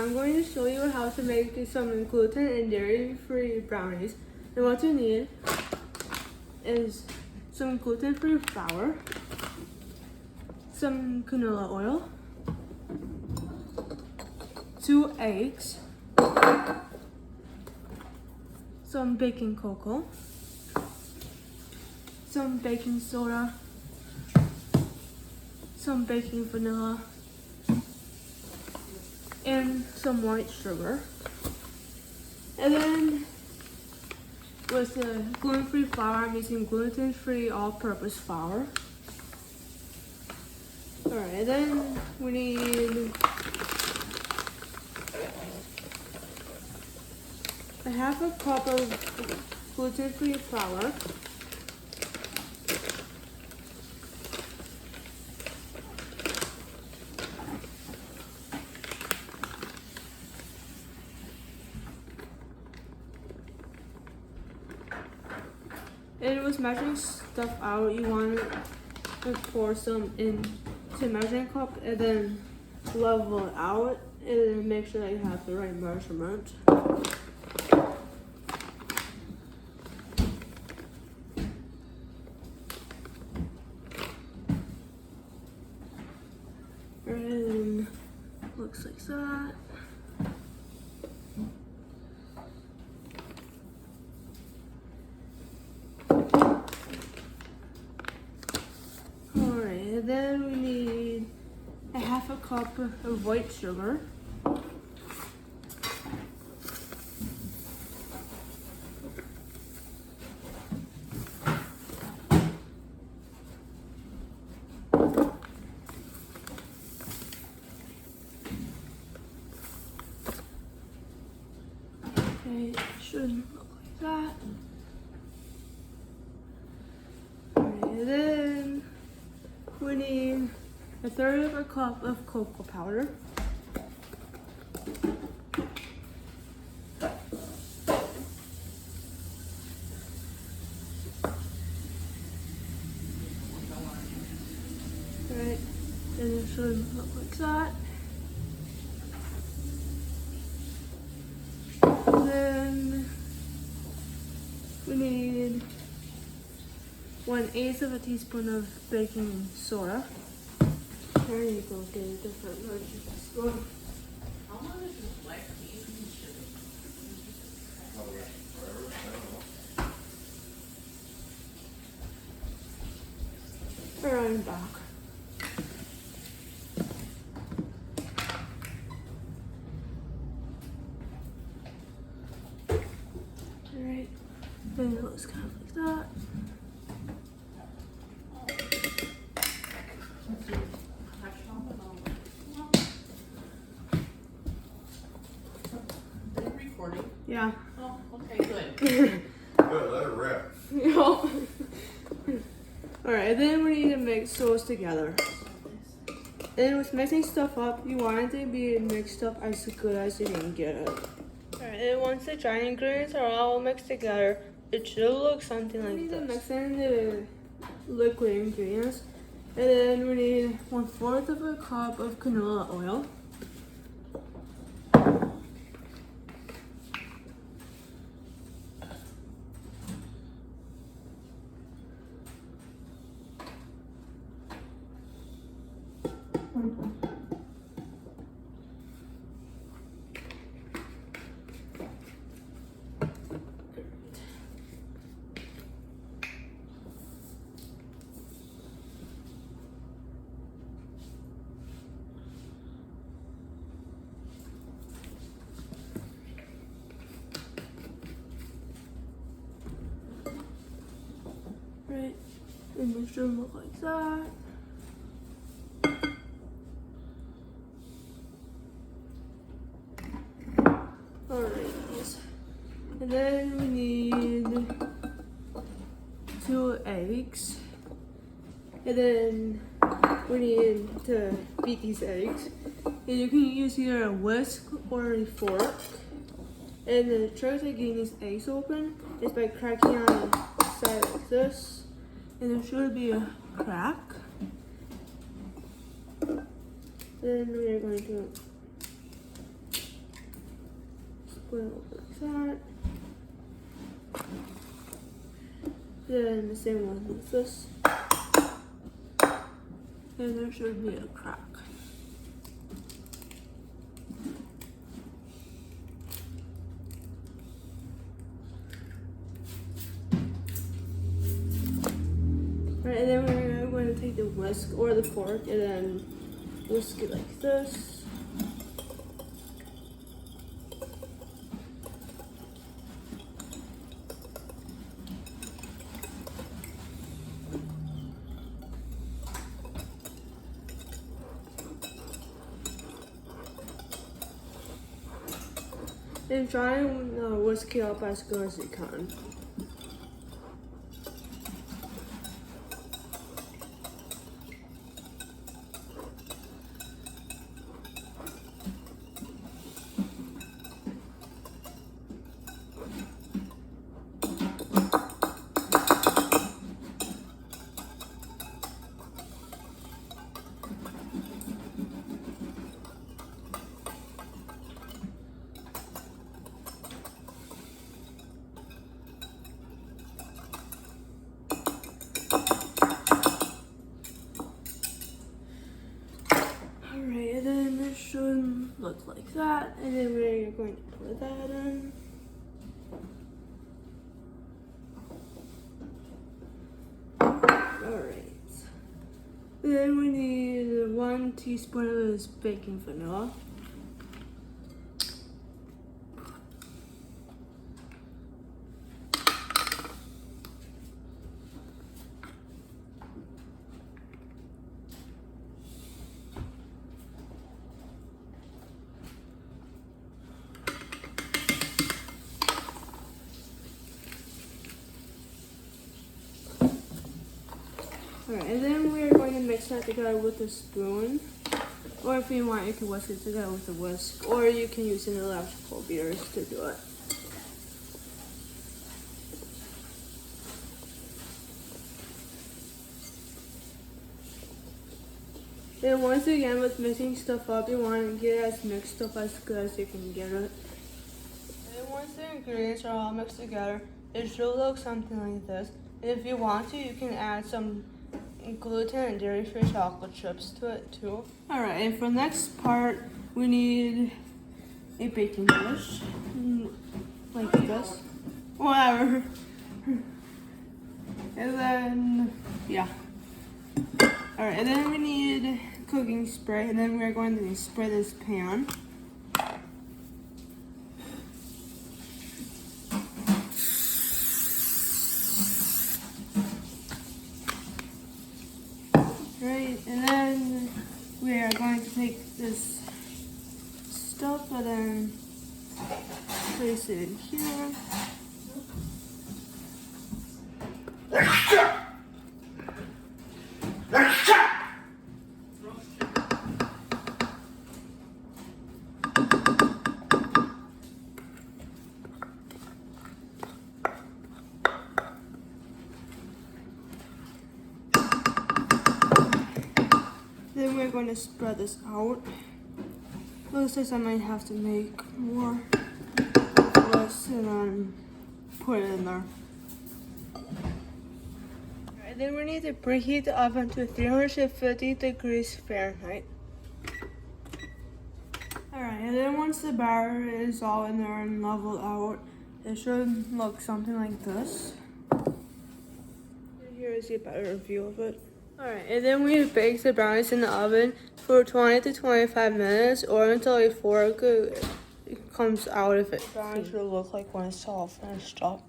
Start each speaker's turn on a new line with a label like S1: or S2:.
S1: I'm going to show you how to make some gluten and dairy-free brownies. And what you need is some gluten-free flour, some canola oil, 2 eggs, some baking cocoa, some baking soda, some baking vanilla, and some white sugar. And then with the gluten-free flour, I'm using gluten-free all-purpose flour. Alright, then we need a half a cup of gluten-free flour, and with measuring stuff out, you want to pour some into measuring cup and then level it out and then make sure that you have the right measurement. And looks like that. Alright, then we need a half a cup of white sugar. Okay, it should look like that. Alright, then we need a third of a cup of cocoa powder. Alright, and it should look like that. Then we need 1/8 of a teaspoon of baking soda. There you go, get a different version of this one.
S2: How much is black tea and sugar?
S1: Around back. Alright, then it looks kind of like that.
S2: Are you recording?
S1: Yeah.
S2: Oh, okay, good.
S3: Good, let it rip.
S1: Alright, then we need to mix those together. And with mixing stuff up, you want it to be mixed up as good as you can get it. Alright, and once the dry ingredients are all mixed together, it should look something like this. Mix in the liquid ingredients. And then we need 1/4 of a cup of canola oil. Right, and it should look like that. Alright, and then we need 2 eggs, and then we need to beat these eggs. And you can use either a whisk or a fork. And the trick to getting these eggs open is by cracking on the side like this. And there should be a crack. Then we are going to Put it over like that. Then the same one with this. And there should be a crack. Alright, and then we're going to take the whisk or the fork and then whisk it like this. And try and whisk it up as good as you can. Alright, and then it should look like that. And then we're going to put that in. Alright. Then we need 1 teaspoon of this baking vanilla. Alright, and then we're going to mix that together with a spoon. Or if you want, you can whisk it together with a whisk. Or you can use an electrical beaters to do it. And once again, with mixing stuff up, you want to get it as mixed up as good as you can get it. And once the ingredients are all mixed together, it should look something like this. And if you want to, you can add some gluten and dairy-free chocolate chips to it too. Alright, and for the next part, we need a baking dish. Like this. Whatever. And then, yeah. Alright, and then we need cooking spray, and then we're going to spray this pan. Right, and then we are going to take this stuff and then place it in here. Then we're going to spread this out. Looks like I might have to make more of this and then put it in there. Alright, then we need to preheat the oven to 350 degrees Fahrenheit. Alright, and then once the batter is all in there and leveled out, it should look something like this. Here is a better view of it. Alright, and then we bake the brownies in the oven for 20 to 25 minutes or until a fork comes out of it. Brownies should look like when it's all finished up.